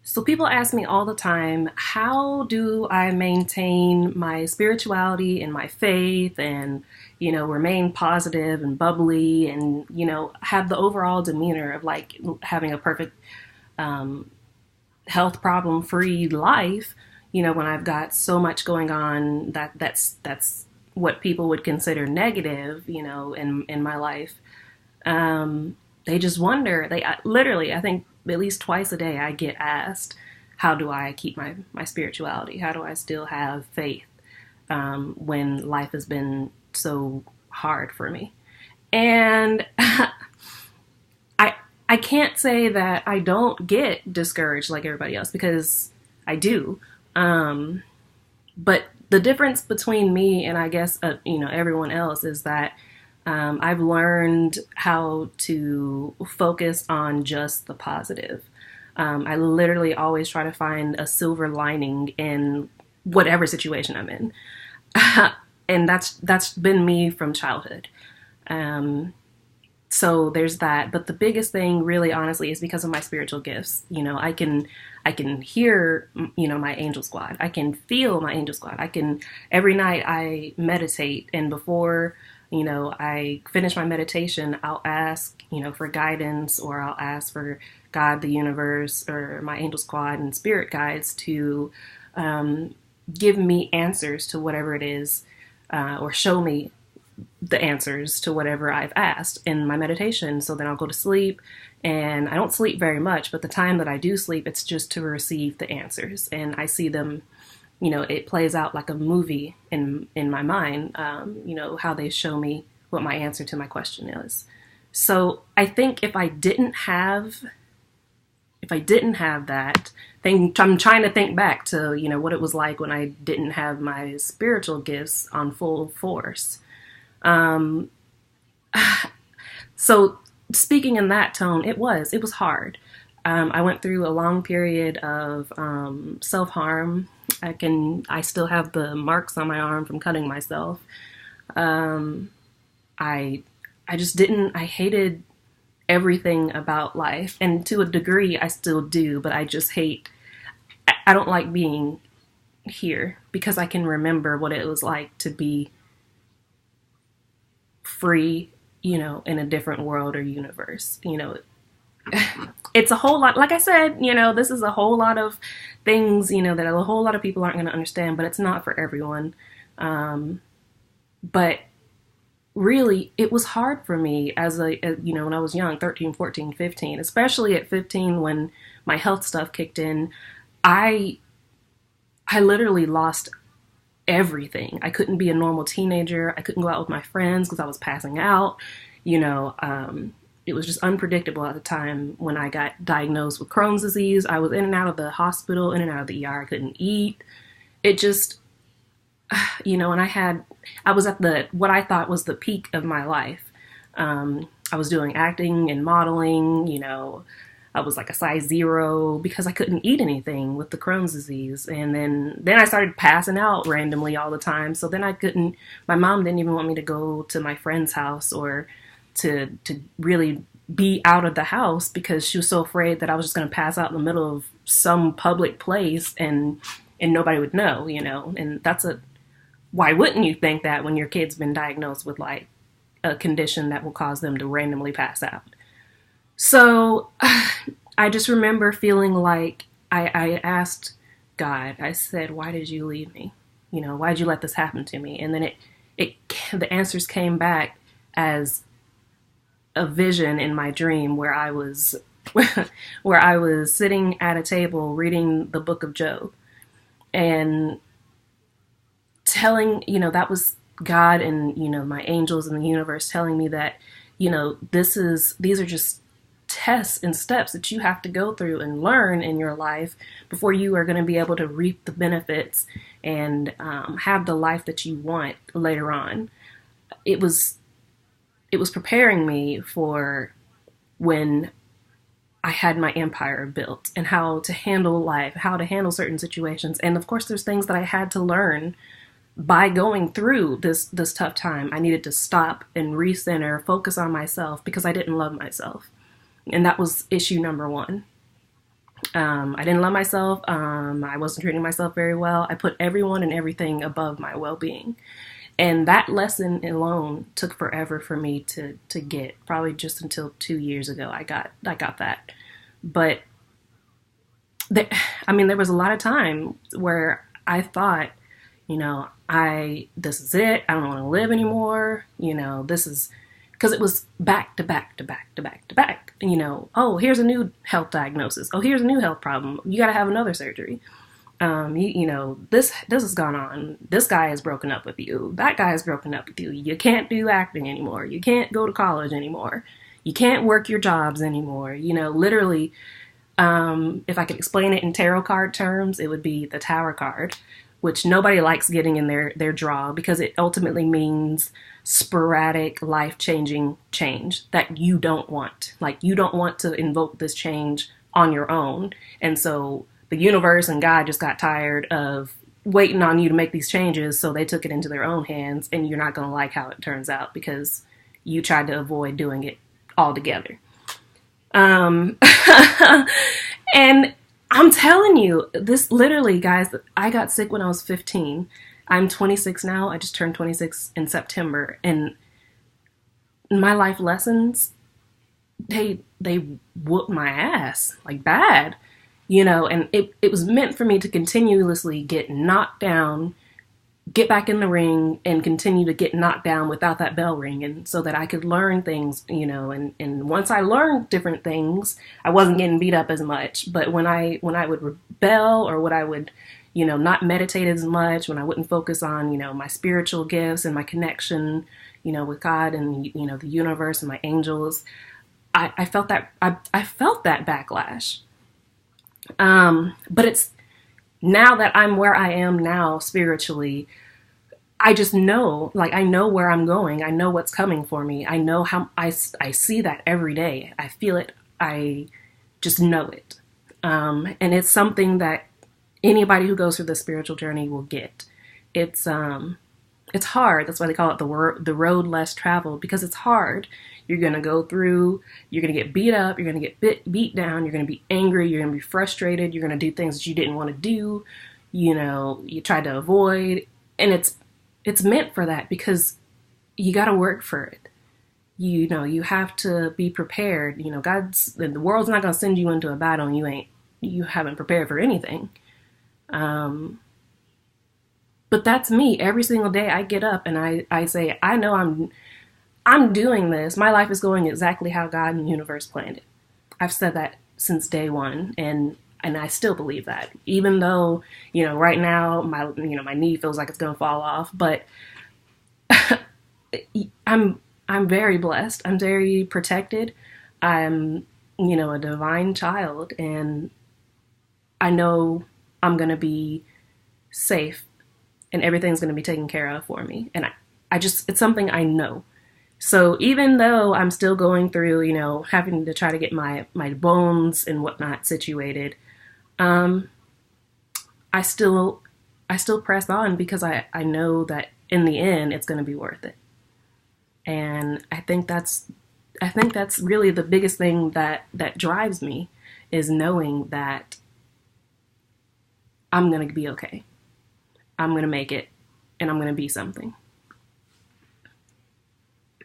So people ask me all the time, how do I maintain my spirituality and my faith and, remain positive and bubbly and, have the overall demeanor of like having a perfect um, health problem free life, when I've got so much going on that's what people would consider negative, in my life. They just wonder. Literally, I think at least twice a day, I get asked, "How do I keep my spirituality? How do I still have faith when life has been so hard for me?" And I I can't say that I don't get discouraged like everybody else because I do. Um, but the difference between me and I guess everyone else is that I've learned how to focus on just the positive. I literally always try to find a silver lining in whatever situation I'm in, and that's been me from childhood. Um, so there's that. But the biggest thing, really, honestly, is because of my spiritual gifts. I can hear my angel squad. I can feel my angel squad. I can every night I meditate, and before I finish my meditation, I'll ask, for guidance, or I'll ask for God, the universe, or my angel squad and spirit guides to um, give me answers to whatever it is, or show me the answers to whatever I've asked in my meditation. So then I'll go to sleep, and I don't sleep very much, but the time that I do sleep, it's just to receive the answers. And I see them, it plays out like a movie in my mind, how they show me what my answer to my question is. So I think if I didn't have that thing, I'm trying to think back to, what it was like when I didn't have my spiritual gifts on full force. Um, so speaking in that tone, it was hard. I went through a long period of self-harm. I still have the marks on my arm from cutting myself. Um, I, I just didn't, I hated everything about life. And to a degree, I still do, but I don't like being here because I can remember what it was like to be free, in a different world or universe. It's a whole lot, like I said, this is a whole lot of things, that a whole lot of people aren't going to understand, but it's not for everyone. But really, it was hard for me when I was young, 13, 14, 15, especially at 15 when my health stuff kicked in. I i literally lost everything. I couldn't be a normal teenager. I couldn't go out with my friends because I was passing out. It was just unpredictable at the time when I got diagnosed with Crohn's disease. I was in and out of the hospital, in and out of the ER. I couldn't eat. It just, and I was at what I thought was the peak of my life. I was doing acting and modeling, I was like a size 0 because I couldn't eat anything with the Crohn's disease. And then I started passing out randomly all the time. So then my mom didn't even want me to go to my friend's house or to really be out of the house because she was so afraid that I was just going to pass out in the middle of some public place and nobody would know, and why wouldn't you think that when your kid's been diagnosed with like a condition that will cause them to randomly pass out? So I just remember feeling like I asked God, I said, why did you leave me? Why did you let this happen to me? And then the answers came back as a vision in my dream where I was where I was sitting at a table reading the book of Job and telling, that was God and, my angels in the universe telling me that, these are just tests and steps that you have to go through and learn in your life before you are going to be able to reap the benefits and have the life that you want later on. It was preparing me for when I had my empire built and how to handle life, how to handle certain situations. And of course, there's things that I had to learn by going through this tough time. I needed to stop and recenter, focus on myself because I didn't love myself. And that was issue number one. I didn't love myself. I wasn't treating myself very well. I put everyone and everything above my well-being. And that lesson alone took forever for me to get. Probably just until 2 years ago I got that. But there, I mean, there was a lot of time where I thought, this is it. I don't want to live anymore. This is because it was back to back to back to back to back. Oh, here's a new health diagnosis. Oh, here's a new health problem. You got to have another surgery. This has gone on. This guy has broken up with you. That guy has broken up with you. You can't do acting anymore. You can't go to college anymore. You can't work your jobs anymore. Literally, if I could explain it in tarot card terms, it would be the Tower card, which nobody likes getting in their draw because it ultimately means sporadic, life-changing change that you don't want. Like, you don't want to invoke this change on your own. And so the universe and God just got tired of waiting on you to make these changes, so they took it into their own hands, and you're not going to like how it turns out because you tried to avoid doing it altogether. And I'm telling you, this literally, guys, I got sick when I was 15. I'm 26 now. I just turned 26 in September. And my life lessons, they whooped my ass, like bad. And it was meant for me to continuously get knocked down, get back in the ring, and continue to get knocked down without that bell ringing so that I could learn things, and once I learned different things, I wasn't getting beat up as much. But when I would rebel, or when I would, not meditate as much, when I wouldn't focus on, my spiritual gifts and my connection, with God and, the universe and my angels, I felt that, I felt that backlash. But it's now that I'm where I am now spiritually, I just know, I know where I'm going. I know what's coming for me. I know how I see that every day. I feel it. I just know it. And it's something that anybody who goes through the spiritual journey will get. It's hard. That's why they call it the road less traveled, because it's hard. You're going to go through, you're going to get beat up, you're going to get beat down, you're going to be angry, you're going to be frustrated, you're going to do things that you didn't want to do, you tried to avoid, and it's meant for that because you got to work for it. You have to be prepared. The world's not going to send you into a battle and you haven't prepared for anything. But that's me. Every single day I get up and I say, I know I'm doing this. My life is going exactly how God and the universe planned it. I've said that since day one, and I still believe that. Even though, right now my knee feels like it's going to fall off, but I'm very blessed. I'm very protected. I'm, a divine child, and I know I'm going to be safe and everything's going to be taken care of for me. And it's something I know. So even though I'm still going through, having to try to get my bones and whatnot situated, I still press on because I know that in the end it's going to be worth it. And I think that's really the biggest thing that drives me, is knowing that I'm going to be okay. I'm going to make it, and I'm going to be something.